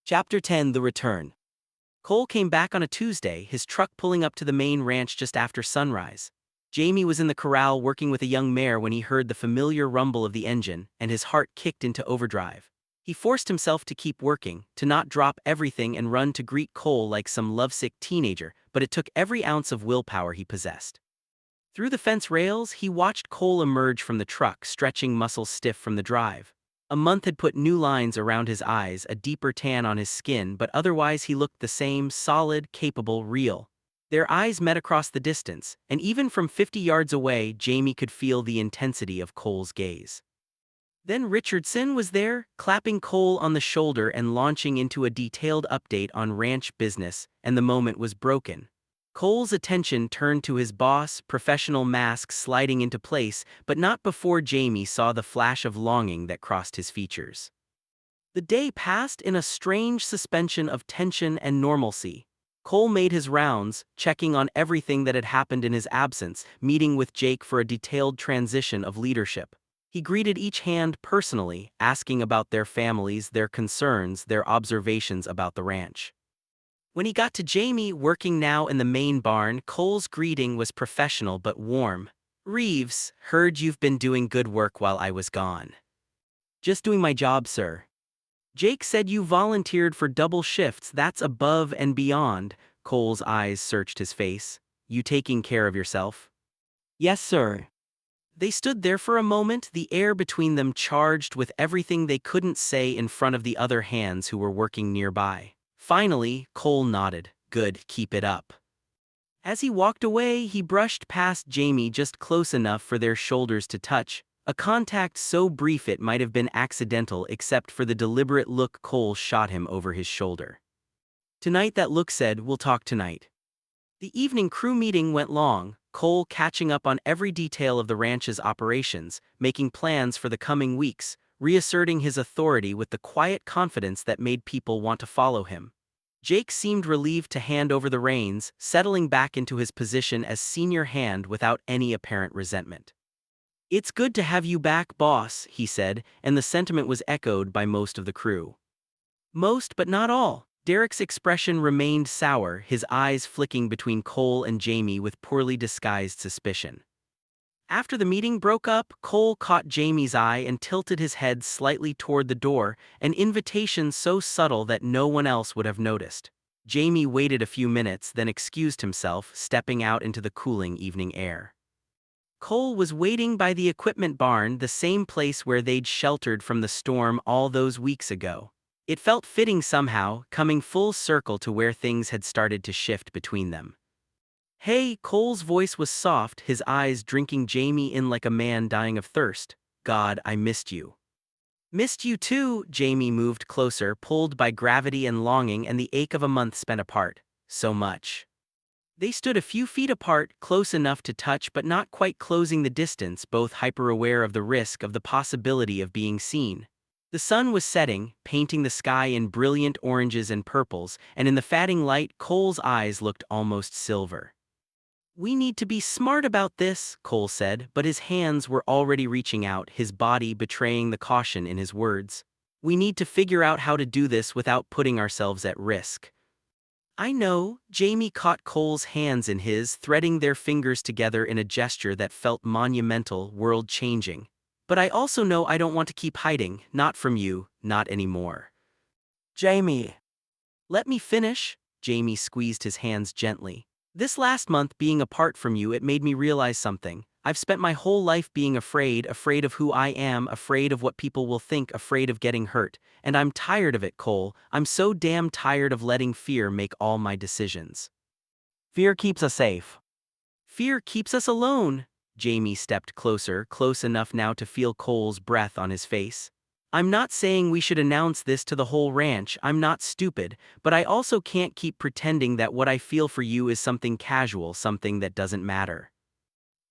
Chapter 10 The Return. Cole came back on a Tuesday, his truck pulling up to the main ranch just after sunrise. Jamie was in the corral working with a young mare when he heard the familiar rumble of the engine, and his heart kicked into overdrive. He forced himself to keep working, to not drop everything and run to greet Cole like some lovesick teenager, but it took every ounce of willpower he possessed. Through the fence rails, he watched Cole emerge from the truck, stretching muscles stiff from the drive. A month had put new lines around his eyes, a deeper tan on his skin, but otherwise he looked the same, solid, capable, real. Their eyes met across the distance, and even from 50 yards away, Jamie could feel the intensity of Cole's gaze. Then Richardson was there, clapping Cole on the shoulder and launching into a detailed update on ranch business, and the moment was broken. Cole's attention turned to his boss, professional mask sliding into place, but not before Jamie saw the flash of longing that crossed his features. The day passed in a strange suspension of tension and normalcy. Cole made his rounds, checking on everything that had happened in his absence, meeting with Jake for a detailed transition of leadership. He greeted each hand personally, asking about their families, their concerns, their observations about the ranch. When he got to Jamie, working now in the main barn, Cole's greeting was professional but warm. "Reeves, heard you've been doing good work while I was gone." "Just doing my job, sir." "Jake said you volunteered for double shifts, that's above and beyond." Cole's eyes searched his face. "You taking care of yourself?" "Yes, sir." They stood there for a moment, the air between them charged with everything they couldn't say in front of the other hands who were working nearby. Finally, Cole nodded. "Good, keep it up." As he walked away, he brushed past Jamie just close enough for their shoulders to touch, a contact so brief it might have been accidental except for the deliberate look Cole shot him over his shoulder. Tonight that look said, "We'll talk tonight." The evening crew meeting went long, Cole catching up on every detail of the ranch's operations, making plans for the coming weeks, reasserting his authority with the quiet confidence that made people want to follow him. Jake seemed relieved to hand over the reins, settling back into his position as senior hand without any apparent resentment. "It's good to have you back, boss," he said, and the sentiment was echoed by most of the crew. Most but not all. Derek's expression remained sour, his eyes flicking between Cole and Jamie with poorly disguised suspicion. After the meeting broke up, Cole caught Jamie's eye and tilted his head slightly toward the door, an invitation so subtle that no one else would have noticed. Jamie waited a few minutes, then excused himself, stepping out into the cooling evening air. Cole was waiting by the equipment barn, the same place where they'd sheltered from the storm all those weeks ago. It felt fitting somehow, coming full circle to where things had started to shift between them. "Hey," Cole's voice was soft, his eyes drinking Jamie in like a man dying of thirst. "God, I missed you." "Missed you too." Jamie moved closer, pulled by gravity and longing and the ache of a month spent apart. "So much." They stood a few feet apart, close enough to touch but not quite closing the distance, both hyper-aware of the risk, of the possibility of being seen. The sun was setting, painting the sky in brilliant oranges and purples, and in the fading light, Cole's eyes looked almost silver. "We need to be smart about this," Cole said, but his hands were already reaching out, his body betraying the caution in his words. "We need to figure out how to do this without putting ourselves at risk." "I know." Jamie caught Cole's hands in his, threading their fingers together in a gesture that felt monumental, world-changing. "But I also know I don't want to keep hiding, not from you, not anymore." "Jamie." "Let me finish." Jamie squeezed his hands gently. "This last month being apart from you, it made me realize something. I've spent my whole life being afraid of who I am, afraid of what people will think, afraid of getting hurt. And I'm tired of it, Cole. I'm so damn tired of letting fear make all my decisions." "Fear keeps us safe." "Fear keeps us alone." Jamie stepped closer, close enough now to feel Cole's breath on his face. "I'm not saying we should announce this to the whole ranch, I'm not stupid, but I also can't keep pretending that what I feel for you is something casual, something that doesn't matter."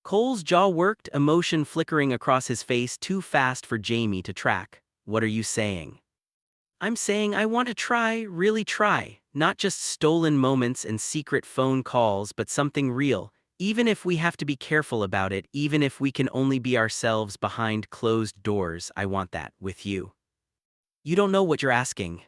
Cole's jaw worked, emotion flickering across his face too fast for Jamie to track. "What are you saying?" "I'm saying I want to try, really try, not just stolen moments and secret phone calls, but something real, even if we have to be careful about it, even if we can only be ourselves behind closed doors. I want that, with you." "You don't know what you're asking."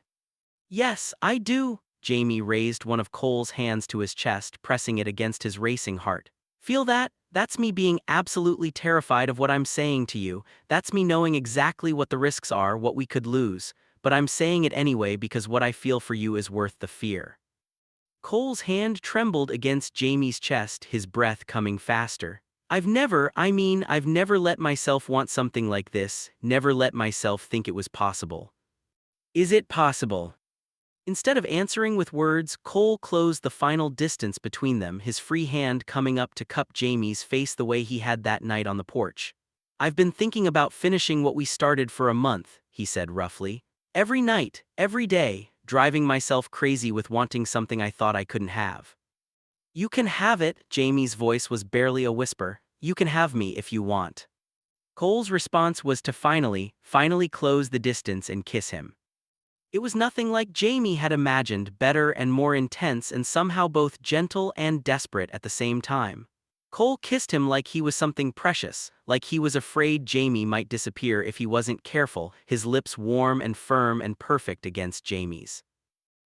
Yes, I do. Jamie raised one of Cole's hands to his chest, pressing it against his racing heart. Feel that? That's me being absolutely terrified of what I'm saying to you. That's me knowing exactly what the risks are, what we could lose. But I'm saying it anyway because what I feel for you is worth the fear. Cole's hand trembled against Jamie's chest, his breath coming faster. I've never let myself want something like this, never let myself think it was possible. Is it possible? Instead of answering with words, Cole closed the final distance between them, his free hand coming up to cup Jamie's face the way he had that night on the porch. I've been thinking about finishing what we started for a month, he said roughly. Every night, every day, driving myself crazy with wanting something I thought I couldn't have. You can have it, Jamie's voice was barely a whisper. You can have me if you want. Cole's response was to finally close the distance and kiss him. It was nothing like Jamie had imagined, better and more intense and somehow both gentle and desperate at the same time. Cole kissed him like he was something precious, like he was afraid Jamie might disappear if he wasn't careful, his lips warm and firm and perfect against Jamie's.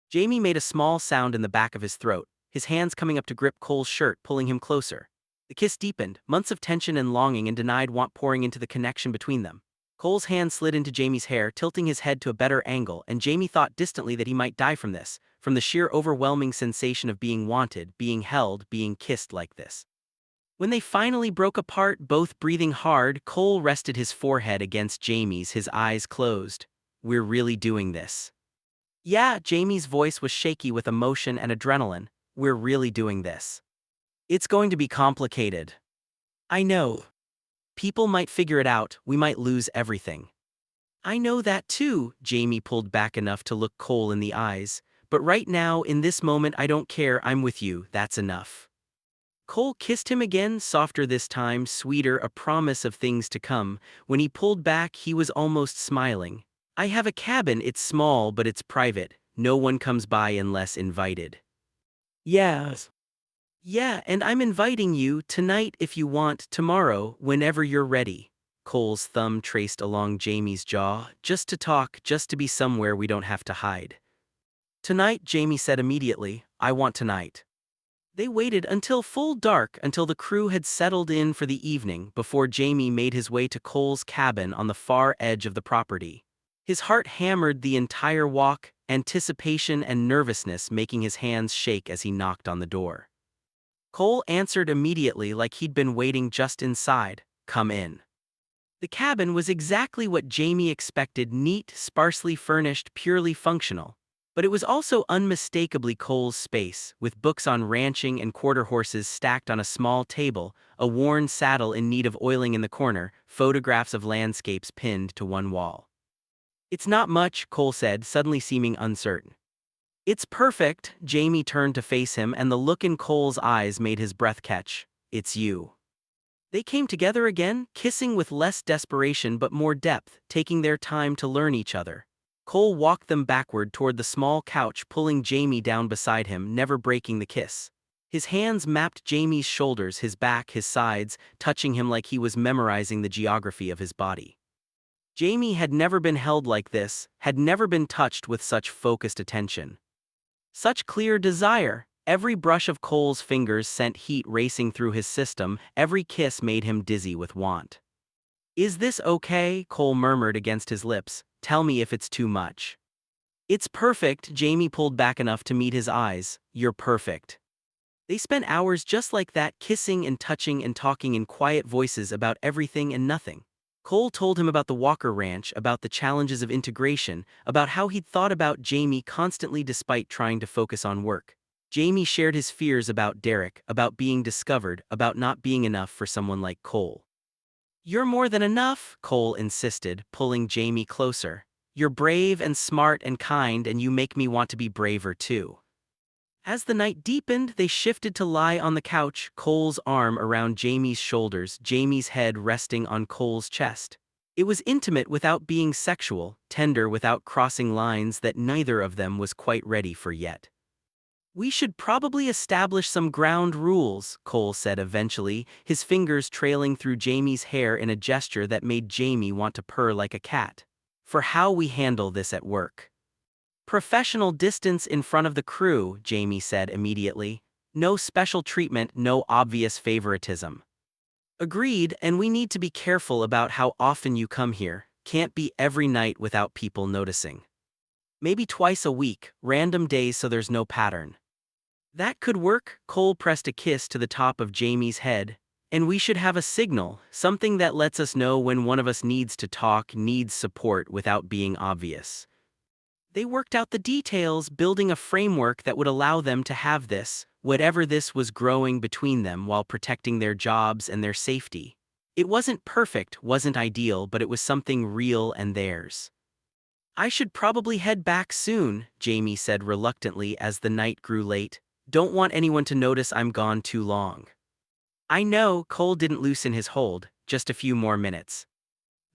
Jamie made a small sound in the back of his throat, his hands coming up to grip Cole's shirt, pulling him closer. The kiss deepened, months of tension and longing and denied want pouring into the connection between them. Cole's hand slid into Jamie's hair, tilting his head to a better angle, and Jamie thought distantly that he might die from this, from the sheer overwhelming sensation of being wanted, being held, being kissed like this. When they finally broke apart, both breathing hard, Cole rested his forehead against Jamie's, his eyes closed. We're really doing this. Yeah, Jamie's voice was shaky with emotion and adrenaline. We're really doing this. It's going to be complicated. I know. People might figure it out, we might lose everything. I know that too, Jamie pulled back enough to look Cole in the eyes. But right now, in this moment, I don't care, I'm with you, that's enough. Cole kissed him again, softer this time, sweeter, a promise of things to come. When he pulled back, he was almost smiling. I have a cabin, it's small but it's private. No one comes by unless invited. Yes. Yeah, and I'm inviting you, tonight if you want, tomorrow, whenever you're ready. Cole's thumb traced along Jamie's jaw, just to talk, just to be somewhere we don't have to hide. Tonight, Jamie said immediately, I want tonight. They waited until full dark, until the crew had settled in for the evening, before Jamie made his way to Cole's cabin on the far edge of the property. His heart hammered the entire walk, anticipation and nervousness making his hands shake as he knocked on the door. Cole answered immediately like he'd been waiting just inside. Come in. The cabin was exactly what Jamie expected, neat, sparsely furnished, purely functional. But it was also unmistakably Cole's space, with books on ranching and quarter horses stacked on a small table, a worn saddle in need of oiling in the corner, photographs of landscapes pinned to one wall. It's not much, Cole said, suddenly seeming uncertain. It's perfect, Jamie turned to face him and the look in Cole's eyes made his breath catch. It's you. They came together again, kissing with less desperation but more depth, taking their time to learn each other. Cole walked them backward toward the small couch, pulling Jamie down beside him, never breaking the kiss. His hands mapped Jamie's shoulders, his back, his sides, touching him like he was memorizing the geography of his body. Jamie had never been held like this, had never been touched with such focused attention. Such clear desire. Every brush of Cole's fingers sent heat racing through his system, every kiss made him dizzy with want. Is this okay? Cole murmured against his lips. Tell me if it's too much. It's perfect, Jamie pulled back enough to meet his eyes. You're perfect. They spent hours just like that, kissing and touching and talking in quiet voices about everything and nothing. Cole told him about the Walker Ranch, about the challenges of integration, about how he'd thought about Jamie constantly despite trying to focus on work. Jamie shared his fears about Derek, about being discovered, about not being enough for someone like Cole. You're more than enough, Cole insisted, pulling Jamie closer. You're brave and smart and kind, and you make me want to be braver too. As the night deepened, they shifted to lie on the couch, Cole's arm around Jamie's shoulders, Jamie's head resting on Cole's chest. It was intimate without being sexual, tender without crossing lines that neither of them was quite ready for yet. We should probably establish some ground rules, Cole said eventually, his fingers trailing through Jamie's hair in a gesture that made Jamie want to purr like a cat. For how we handle this at work. Professional distance in front of the crew, Jamie said immediately. No special treatment, no obvious favoritism. Agreed, and we need to be careful about how often you come here. Can't be every night without people noticing. Maybe twice a week, random days so there's no pattern. That could work. Cole pressed a kiss to the top of Jamie's head. And we should have a signal, something that lets us know when one of us needs to talk, needs support without being obvious. They worked out the details, building a framework that would allow them to have this, whatever this was growing between them while protecting their jobs and their safety. It wasn't perfect, wasn't ideal, but it was something real and theirs. I should probably head back soon, Jamie said reluctantly as the night grew late. Don't want anyone to notice I'm gone too long. I know. Cole didn't loosen his hold, just a few more minutes.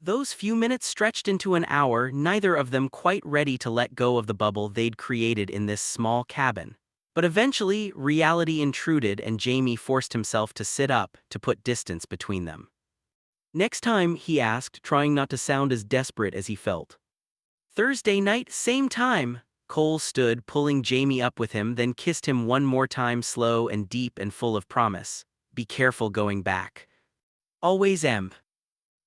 Those few minutes stretched into an hour, neither of them quite ready to let go of the bubble they'd created in this small cabin. But eventually, reality intruded and Jamie forced himself to sit up, to put distance between them. Next time, he asked, trying not to sound as desperate as he felt. Thursday night, same time. Cole stood, pulling Jamie up with him, then kissed him one more time, slow and deep and full of promise. Be careful going back. Always am.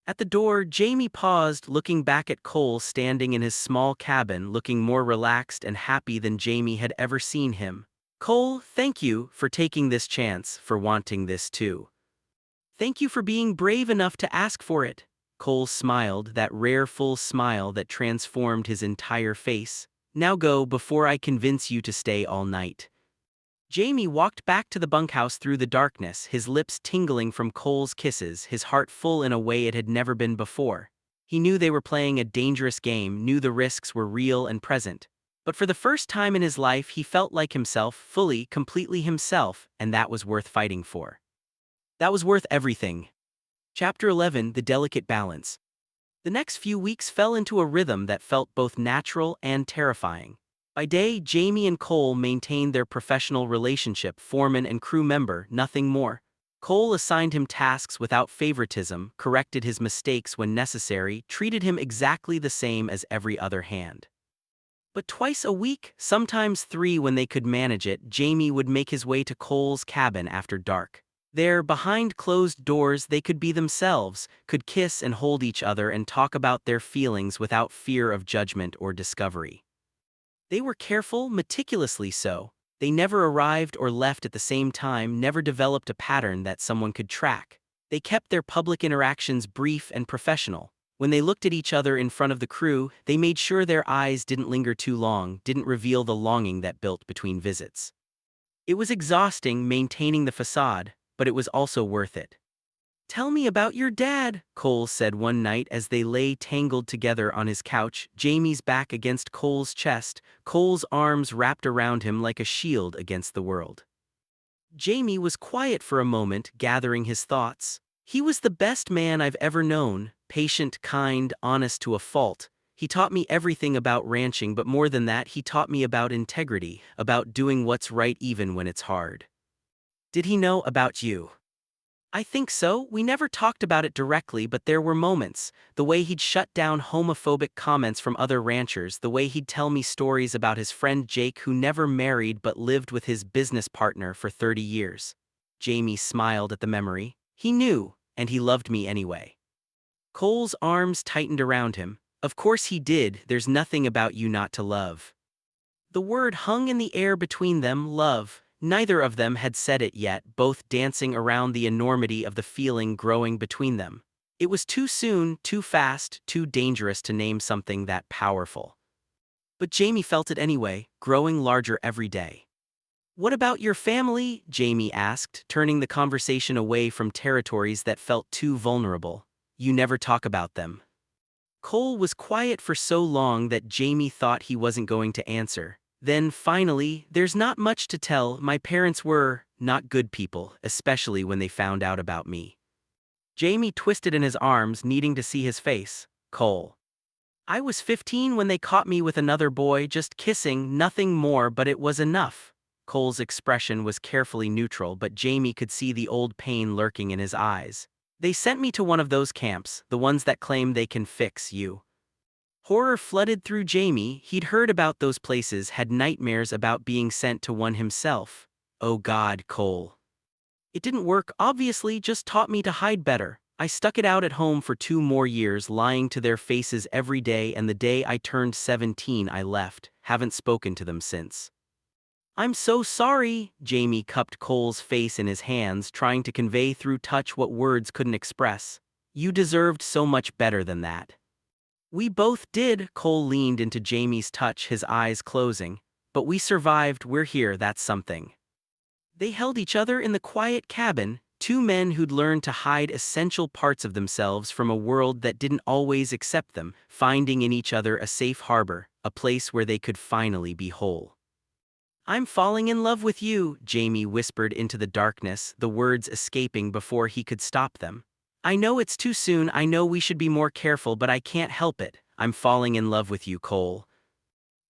At the door, Jamie paused, looking back at Cole standing in his small cabin, looking more relaxed and happy than Jamie had ever seen him. Cole, thank you for taking this chance, for wanting this too. Thank you for being brave enough to ask for it. Cole smiled, that rare full smile that transformed his entire face. Now go before I convince you to stay all night. Jamie walked back to the bunkhouse through the darkness, his lips tingling from Cole's kisses, his heart full in a way it had never been before. He knew they were playing a dangerous game, knew the risks were real and present. But for the first time in his life he felt like himself, fully, completely himself, and that was worth fighting for. That was worth everything. Chapter 11, The Delicate Balance. The next few weeks fell into a rhythm that felt both natural and terrifying. By day, Jamie and Cole maintained their professional relationship, foreman and crew member, nothing more. Cole assigned him tasks without favoritism, corrected his mistakes when necessary, treated him exactly the same as every other hand. But twice a week, sometimes 3 when they could manage it, Jamie would make his way to Cole's cabin after dark. There, behind closed doors, they could be themselves, could kiss and hold each other and talk about their feelings without fear of judgment or discovery. They were careful, meticulously so. They never arrived or left at the same time, never developed a pattern that someone could track. They kept their public interactions brief and professional. When they looked at each other in front of the crew, they made sure their eyes didn't linger too long, didn't reveal the longing that built between visits. It was exhausting maintaining the facade, but it was also worth it. Tell me about your dad, Cole said one night as they lay tangled together on his couch, Jamie's back against Cole's chest, Cole's arms wrapped around him like a shield against the world. Jamie was quiet for a moment, gathering his thoughts. He was the best man I've ever known, patient, kind, honest to a fault. He taught me everything about ranching, but more than that, he taught me about integrity, about doing what's right even when it's hard. Did he know about you? I think so. We never talked about it directly, but there were moments. The way he'd shut down homophobic comments from other ranchers, the way he'd tell me stories about his friend Jake who never married but lived with his business partner for 30 years. Jamie smiled at the memory. He knew, and he loved me anyway. Cole's arms tightened around him. Of course he did. There's nothing about you not to love. The word hung in the air between them, love. Neither of them had said it yet, both dancing around the enormity of the feeling growing between them. It was too soon, too fast, too dangerous to name something that powerful. But Jamie felt it anyway, growing larger every day. What about your family? Jamie asked, turning the conversation away from territories that felt too vulnerable. You never talk about them. Cole was quiet for so long that Jamie thought he wasn't going to answer. Then, finally, there's not much to tell. My parents were not good people, especially when they found out about me. Jamie twisted in his arms, needing to see his face. Cole. I was 15 when they caught me with another boy, just kissing, nothing more, but it was enough. Cole's expression was carefully neutral, but Jamie could see the old pain lurking in his eyes. They sent me to one of those camps, the ones that claim they can fix you. Horror flooded through Jamie. He'd heard about those places, had nightmares about being sent to one himself. Oh God, Cole. It didn't work, obviously, just taught me to hide better. I stuck it out at home for 2 more years, lying to their faces every day, and the day I turned 17 I left. Haven't spoken to them since. I'm so sorry. Jamie cupped Cole's face in his hands, trying to convey through touch what words couldn't express. You deserved so much better than that. We both did. Cole leaned into Jamie's touch, his eyes closing. But we survived, we're here, that's something. They held each other in the quiet cabin, 2 men who'd learned to hide essential parts of themselves from a world that didn't always accept them, finding in each other a safe harbor, a place where they could finally be whole. I'm falling in love with you, Jamie whispered into the darkness, the words escaping before he could stop them. I know it's too soon, I know we should be more careful, but I can't help it. I'm falling in love with you, Cole.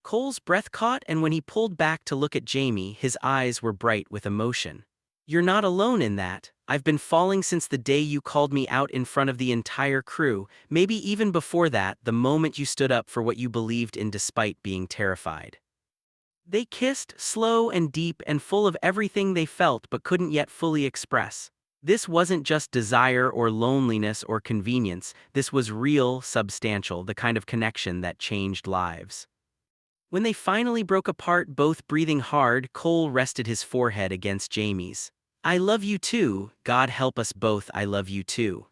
Cole's breath caught, and when he pulled back to look at Jamie, his eyes were bright with emotion. You're not alone in that. I've been falling since the day you called me out in front of the entire crew, maybe even before that, the moment you stood up for what you believed in despite being terrified. They kissed, slow and deep and full of everything they felt but couldn't yet fully express. This wasn't just desire or loneliness or convenience, this was real, substantial, the kind of connection that changed lives. When they finally broke apart, both breathing hard, Cole rested his forehead against Jamie's. I love you too, God help us both, I love you too.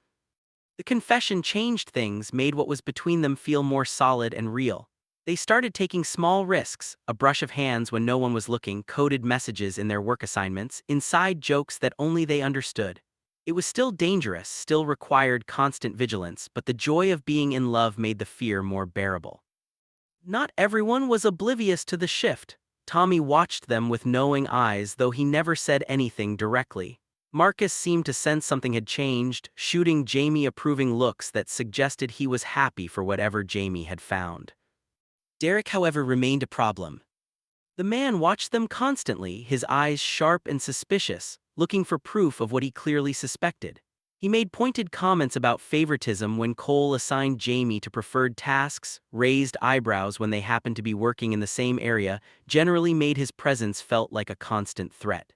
The confession changed things, made what was between them feel more solid and real. They started taking small risks, a brush of hands when no one was looking, coded messages in their work assignments, inside jokes that only they understood. It was still dangerous, still required constant vigilance, but the joy of being in love made the fear more bearable. Not everyone was oblivious to the shift. Tommy watched them with knowing eyes, though he never said anything directly. Marcus seemed to sense something had changed, shooting Jamie approving looks that suggested he was happy for whatever Jamie had found. Derek, however, remained a problem. The man watched them constantly, his eyes sharp and suspicious, looking for proof of what he clearly suspected. He made pointed comments about favoritism when Cole assigned Jamie to preferred tasks, raised eyebrows when they happened to be working in the same area, generally made his presence felt like a constant threat.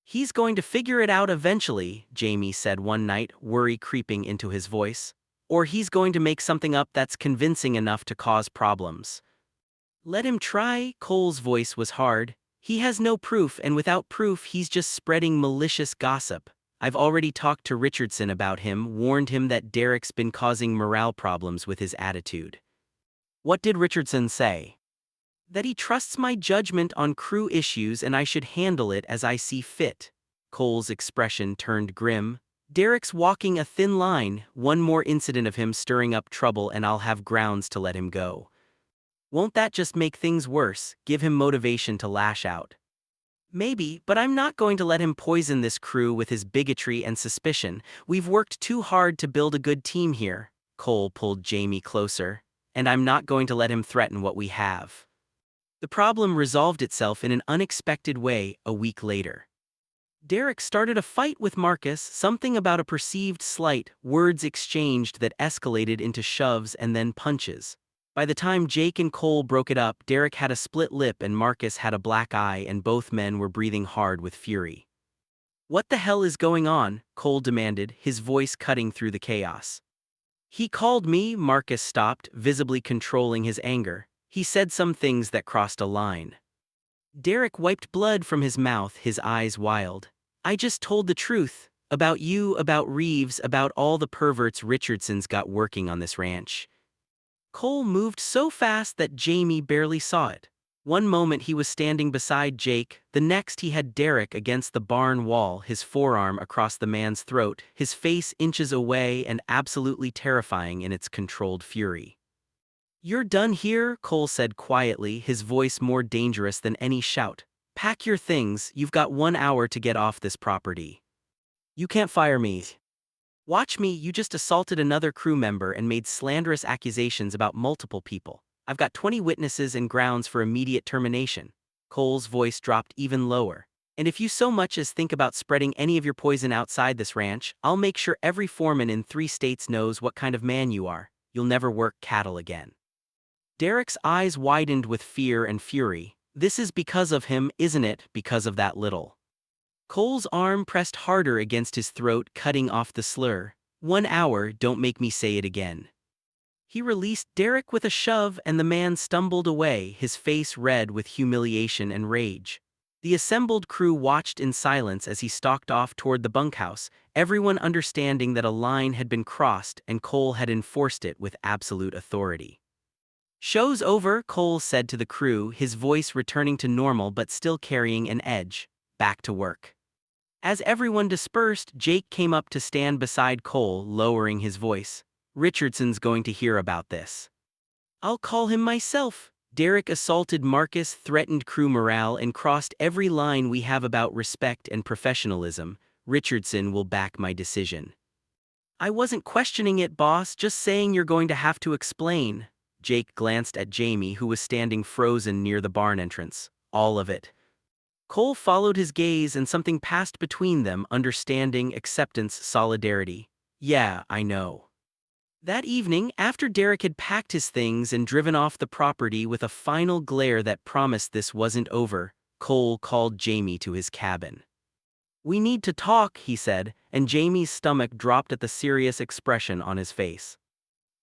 He's going to figure it out eventually, Jamie said one night, worry creeping into his voice. Or he's going to make something up that's convincing enough to cause problems. Let him try. Cole's voice was hard. He has no proof, and without proof he's just spreading malicious gossip. I've already talked to Richardson about him, warned him that Derek's been causing morale problems with his attitude. What did Richardson say? That he trusts my judgment on crew issues and I should handle it as I see fit. Cole's expression turned grim. Derek's walking a thin line, one more incident of him stirring up trouble and I'll have grounds to let him go. Won't that just make things worse, give him motivation to lash out? Maybe, but I'm not going to let him poison this crew with his bigotry and suspicion. We've worked too hard to build a good team here. Cole pulled Jamie closer. And I'm not going to let him threaten what we have. The problem resolved itself in an unexpected way a week later. Derek started a fight with Marcus, something about a perceived slight, words exchanged that escalated into shoves and then punches. By the time Jake and Cole broke it up, Derek had a split lip and Marcus had a black eye, and both men were breathing hard with fury. What the hell is going on? Cole demanded, his voice cutting through the chaos. He called me. Marcus stopped, visibly controlling his anger. He said some things that crossed a line. Derek wiped blood from his mouth, his eyes wild. I just told the truth. About you, about Reeves, about all the perverts Richardson's got working on this ranch. Cole moved so fast that Jamie barely saw it. One moment he was standing beside Jake, the next he had Derek against the barn wall, his forearm across the man's throat, his face inches away and absolutely terrifying in its controlled fury. You're done here, Cole said quietly, his voice more dangerous than any shout. Pack your things, you've got 1 hour to get off this property. You can't fire me. Watch me, you just assaulted another crew member and made slanderous accusations about multiple people. I've got 20 witnesses and grounds for immediate termination. Cole's voice dropped even lower. And if you so much as think about spreading any of your poison outside this ranch, I'll make sure every foreman in 3 states knows what kind of man you are. You'll never work cattle again. Derek's eyes widened with fear and fury. This is because of him, isn't it, because of that little? Cole's arm pressed harder against his throat, cutting off the slur. 1 hour, don't make me say it again. He released Derek with a shove and the man stumbled away, his face red with humiliation and rage. The assembled crew watched in silence as he stalked off toward the bunkhouse, everyone understanding that a line had been crossed and Cole had enforced it with absolute authority. "Show's over," Cole said to the crew, his voice returning to normal but still carrying an edge. "Back to work." As everyone dispersed, Jake came up to stand beside Cole, lowering his voice. "Richardson's going to hear about this." "I'll call him myself." Derek assaulted Marcus, threatened crew morale, and crossed every line we have about respect and professionalism. "Richardson will back my decision." "I wasn't questioning it, boss, just saying you're going to have to explain." Jake glanced at Jamie, who was standing frozen near the barn entrance. "All of it." Cole followed his gaze and something passed between them, understanding, acceptance, solidarity. "Yeah, I know." That evening, after Derek had packed his things and driven off the property with a final glare that promised this wasn't over, Cole called Jamie to his cabin. "We need to talk," he said, and Jamie's stomach dropped at the serious expression on his face.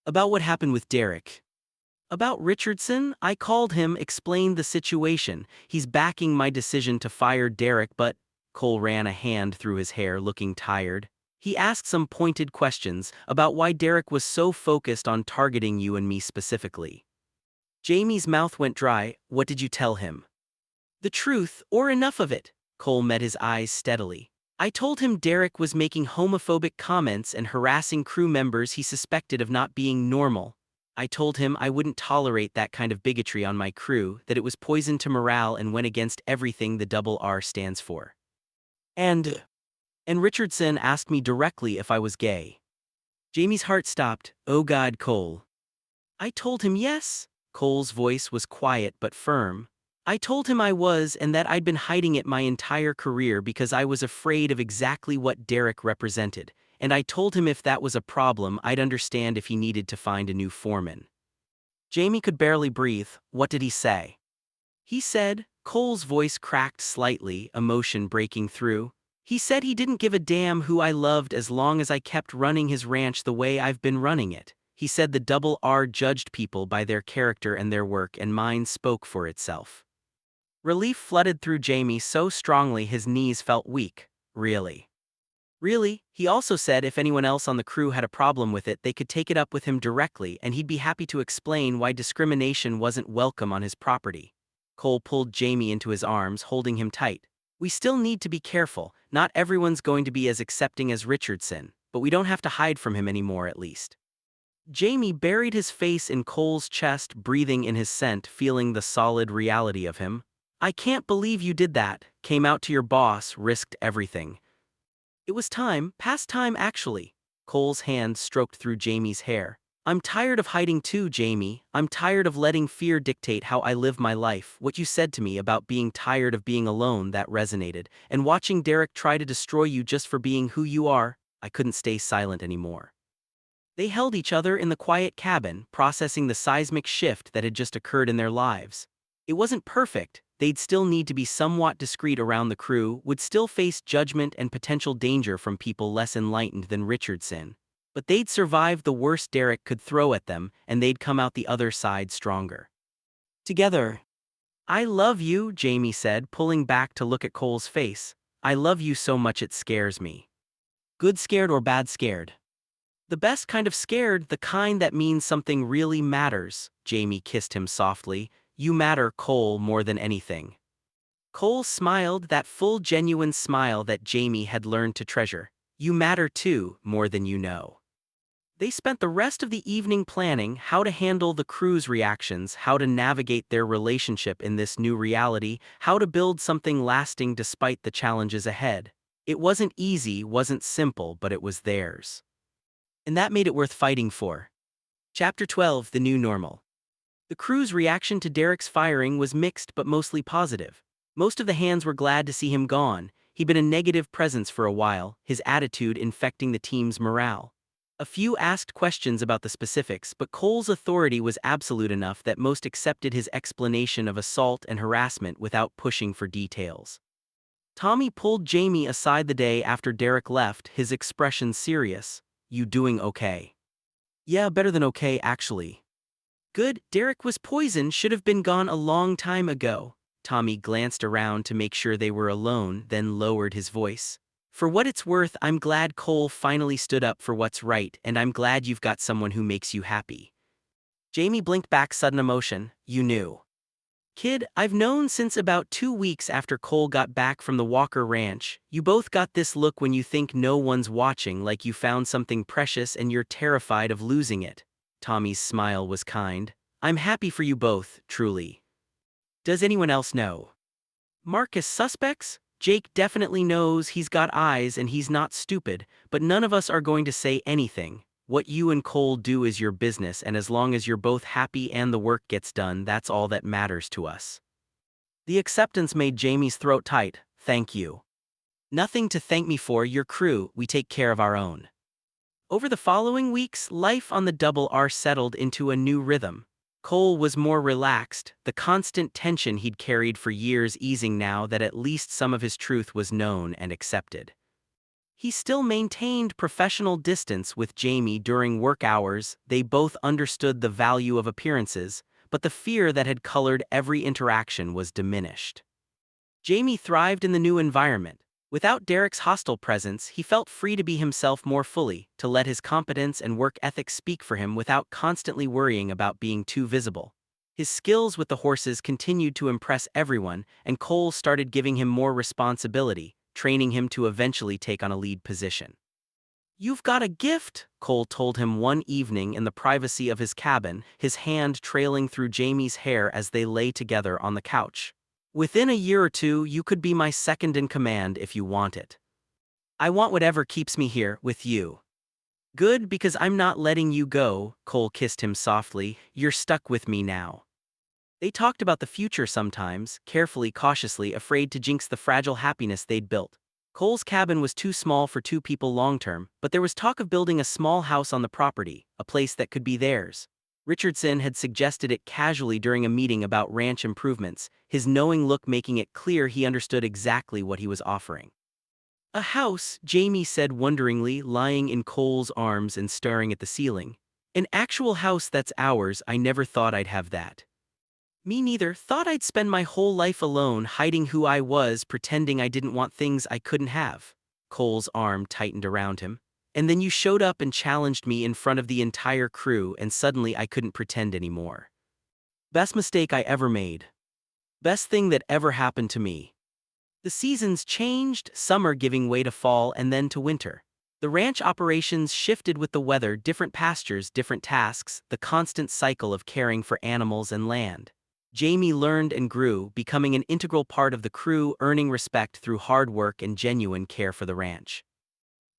"About what happened with Derek?" "About Richardson, I called him, explained the situation. He's backing my decision to fire Derek, but..." Cole ran a hand through his hair, looking tired. "He asked some pointed questions about why Derek was so focused on targeting you and me specifically." Jamie's mouth went dry. "What did you tell him?" "The truth, or enough of it." Cole met his eyes steadily. "I told him Derek was making homophobic comments and harassing crew members he suspected of not being normal. I told him I wouldn't tolerate that kind of bigotry on my crew, that it was poison to morale and went against everything the double R stands for. And Richardson asked me directly if I was gay." Jamie's heart stopped. "Oh God, Cole." "I told him yes." Cole's voice was quiet but firm. "I told him I was and that I'd been hiding it my entire career because I was afraid of exactly what Derek represented. And I told him if that was a problem, I'd understand if he needed to find a new foreman." Jamie could barely breathe. "What did he say?" "He said," Cole's voice cracked slightly, emotion breaking through. "He said he didn't give a damn who I loved as long as I kept running his ranch the way I've been running it. He said the double R judged people by their character and their work, and mine spoke for itself." Relief flooded through Jamie so strongly his knees felt weak. "Really? Really?" He also said if anyone else on the crew had a problem with it, they could take it up with him directly and he'd be happy to explain why discrimination wasn't welcome on his property. Cole pulled Jamie into his arms, holding him tight. "We still need to be careful. Not everyone's going to be as accepting as Richardson, but we don't have to hide from him anymore, at least." Jamie buried his face in Cole's chest, breathing in his scent, feeling the solid reality of him. "I can't believe you did that, came out to your boss, risked everything." "It was time, past time actually." Cole's hand stroked through Jamie's hair. "I'm tired of hiding too, Jamie. I'm tired of letting fear dictate how I live my life. What you said to me about being tired of being alone, that resonated. And watching Derek try to destroy you just for being who you are, I couldn't stay silent anymore." They held each other in the quiet cabin, processing the seismic shift that had just occurred in their lives. It wasn't perfect. They'd still need to be somewhat discreet around the crew, would still face judgment and potential danger from people less enlightened than Richardson. But they'd survive the worst Derek could throw at them, and they'd come out the other side stronger. Together. "I love you," Jamie said, pulling back to look at Cole's face. "I love you so much it scares me." "Good scared or bad scared?" "The best kind of scared, the kind that means something really matters." Jamie kissed him softly. "You matter, Cole, more than anything." Cole smiled, that full, genuine smile that Jamie had learned to treasure. "You matter too, more than you know." They spent the rest of the evening planning how to handle the crew's reactions, how to navigate their relationship in this new reality, how to build something lasting despite the challenges ahead. It wasn't easy, wasn't simple, but it was theirs. And that made it worth fighting for. Chapter 12: The New Normal. The crew's reaction to Derek's firing was mixed but mostly positive. Most of the hands were glad to see him gone. He'd been a negative presence for a while, his attitude infecting the team's morale. A few asked questions about the specifics, but Cole's authority was absolute enough that most accepted his explanation of assault and harassment without pushing for details. Tommy pulled Jamie aside the day after Derek left, his expression serious. "You doing okay?" "Yeah, better than okay, actually." "Good, Derek was poisoned, should have been gone a long time ago." Tommy glanced around to make sure they were alone, then lowered his voice. "For what it's worth, I'm glad Cole finally stood up for what's right, and I'm glad you've got someone who makes you happy." Jamie blinked back sudden emotion. "You knew." "Kid, I've known since about 2 weeks after Cole got back from the Walker Ranch. You both got this look when you think no one's watching, like you found something precious and you're terrified of losing it." Tommy's smile was kind. "I'm happy for you both, truly." "Does anyone else know?" "Marcus suspects? Jake definitely knows, he's got eyes and he's not stupid, but none of us are going to say anything. What you and Cole do is your business, and as long as you're both happy and the work gets done, that's all that matters to us." The acceptance made Jamie's throat tight. "Thank you." "Nothing to thank me for, your crew, we take care of our own." Over the following weeks, life on the Double R settled into a new rhythm. Cole was more relaxed, the constant tension he'd carried for years easing now that at least some of his truth was known and accepted. He still maintained professional distance with Jamie during work hours. They both understood the value of appearances, but the fear that had colored every interaction was diminished. Jamie thrived in the new environment. Without Derek's hostile presence, he felt free to be himself more fully, to let his competence and work ethic speak for him without constantly worrying about being too visible. His skills with the horses continued to impress everyone, and Cole started giving him more responsibility, training him to eventually take on a lead position. "You've got a gift," Cole told him one evening in the privacy of his cabin, his hand trailing through Jamie's hair as they lay together on the couch. "Within a year or two, you could be my second in command if you want it." "I want whatever keeps me here, with you." "Good, because I'm not letting you go," Cole kissed him softly. "You're stuck with me now." They talked about the future sometimes, carefully, cautiously, afraid to jinx the fragile happiness they'd built. Cole's cabin was too small for two people long-term, but there was talk of building a small house on the property, a place that could be theirs. Richardson had suggested it casually during a meeting about ranch improvements, his knowing look making it clear he understood exactly what he was offering. "A house," Jamie said wonderingly, lying in Cole's arms and staring at the ceiling. "An actual house that's ours. I never thought I'd have that." "Me neither. Thought I'd spend my whole life alone, hiding who I was, pretending I didn't want things I couldn't have." Cole's arm tightened around him. "And then you showed up and challenged me in front of the entire crew, and suddenly I couldn't pretend anymore. Best mistake I ever made. Best thing that ever happened to me." The seasons changed, summer giving way to fall and then to winter. The ranch operations shifted with the weather, different pastures, different tasks, the constant cycle of caring for animals and land. Jamie learned and grew, becoming an integral part of the crew, earning respect through hard work and genuine care for the ranch.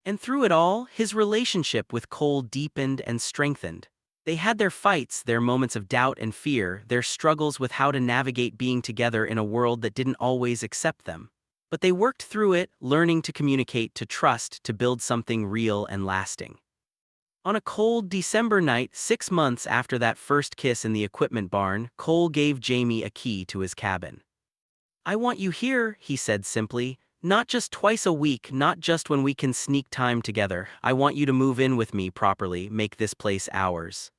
And through it all, his relationship with Cole deepened and strengthened. They had their fights, their moments of doubt and fear, their struggles with how to navigate being together in a world that didn't always accept them. But they worked through it, learning to communicate, to trust, to build something real and lasting. On a cold December night, 6 months after that first kiss in the equipment barn, Cole gave Jamie a key to his cabin. "I want you here," he said simply. "Not just twice a week, not just when we can sneak time together. I want you to move in with me properly, make this place ours."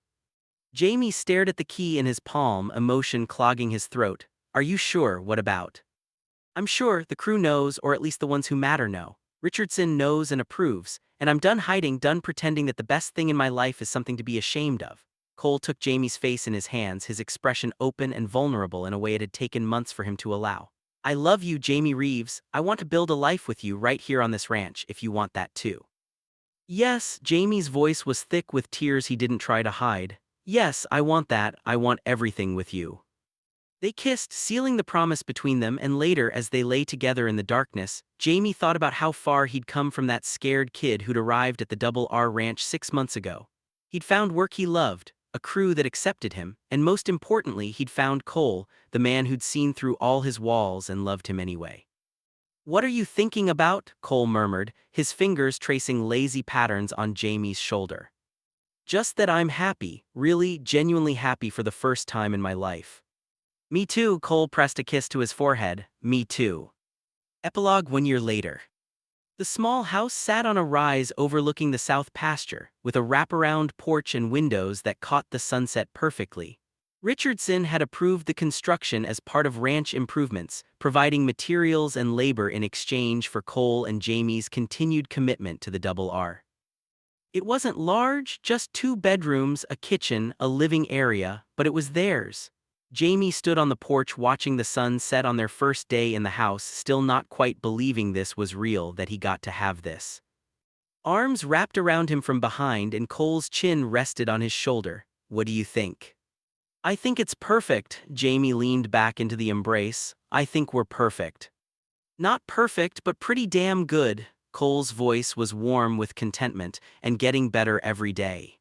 Jamie stared at the key in his palm, emotion clogging his throat. "Are you sure? What about?" "I'm sure, the crew knows, or at least the ones who matter know. Richardson knows and approves, and I'm done hiding, done pretending that the best thing in my life is something to be ashamed of." Cole took Jamie's face in his hands, his expression open and vulnerable in a way it had taken months for him to allow. "I love you, Jamie Reeves. I want to build a life with you right here on this ranch, if you want that too." "Yes," Jamie's voice was thick with tears he didn't try to hide. "Yes, I want that. I want everything with you." They kissed, sealing the promise between them, and later, as they lay together in the darkness, Jamie thought about how far he'd come from that scared kid who'd arrived at the Double R Ranch 6 months ago. He'd found work he loved, a crew that accepted him, and most importantly, he'd found Cole, the man who'd seen through all his walls and loved him anyway. "What are you thinking about?" Cole murmured, his fingers tracing lazy patterns on Jamie's shoulder. "Just that I'm happy, really, genuinely happy for the first time in my life." "Me too," Cole pressed a kiss to his forehead. "Me too." Epilogue 1 year later. The small house sat on a rise overlooking the south pasture, with a wraparound porch and windows that caught the sunset perfectly. Richardson had approved the construction as part of ranch improvements, providing materials and labor in exchange for Cole and Jamie's continued commitment to the Double R. It wasn't large, just 2 bedrooms, a kitchen, a living area, but it was theirs. Jamie stood on the porch watching the sun set on their first day in the house, still not quite believing this was real, that he got to have this. Arms wrapped around him from behind and Cole's chin rested on his shoulder. "What do you think?" "I think it's perfect." Jamie leaned back into the embrace. "I think we're perfect." "Not perfect, but pretty damn good." Cole's voice was warm with contentment, and getting better every day.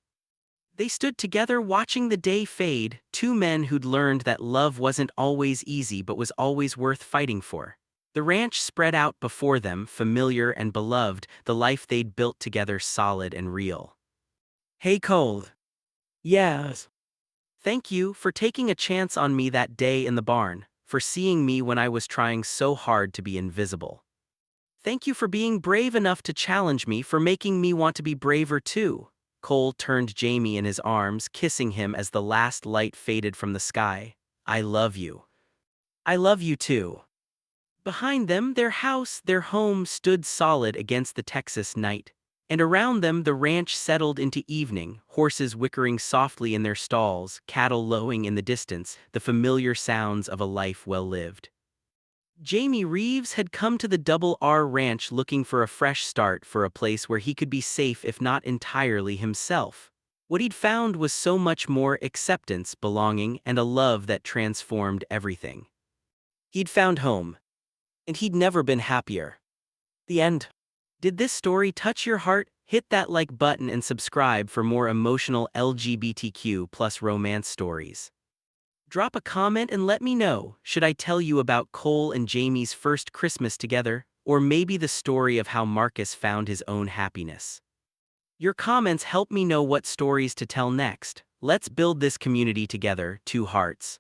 They stood together watching the day fade, 2 men who'd learned that love wasn't always easy but was always worth fighting for. The ranch spread out before them, familiar and beloved, the life they'd built together solid and real. "Hey Cole." "Yes." "Thank you for taking a chance on me that day in the barn, for seeing me when I was trying so hard to be invisible. Thank you for being brave enough to challenge me, for making me want to be braver too." Cole turned Jamie in his arms, kissing him as the last light faded from the sky. "I love you." "I love you too." Behind them, their house, their home, stood solid against the Texas night. And around them the ranch settled into evening, horses whickering softly in their stalls, cattle lowing in the distance, the familiar sounds of a life well lived. Jamie Reeves had come to the Double R Ranch looking for a fresh start, for a place where he could be safe if not entirely himself. What he'd found was so much more: acceptance, belonging, and a love that transformed everything. He'd found home. And he'd never been happier. The end. Did this story touch your heart? Hit that like button and subscribe for more emotional LGBTQ plus romance stories. Drop a comment and let me know, should I tell you about Cole and Jamie's first Christmas together, or maybe the story of how Marcus found his own happiness? Your comments help me know what stories to tell next. Let's build this community together, 2 hearts.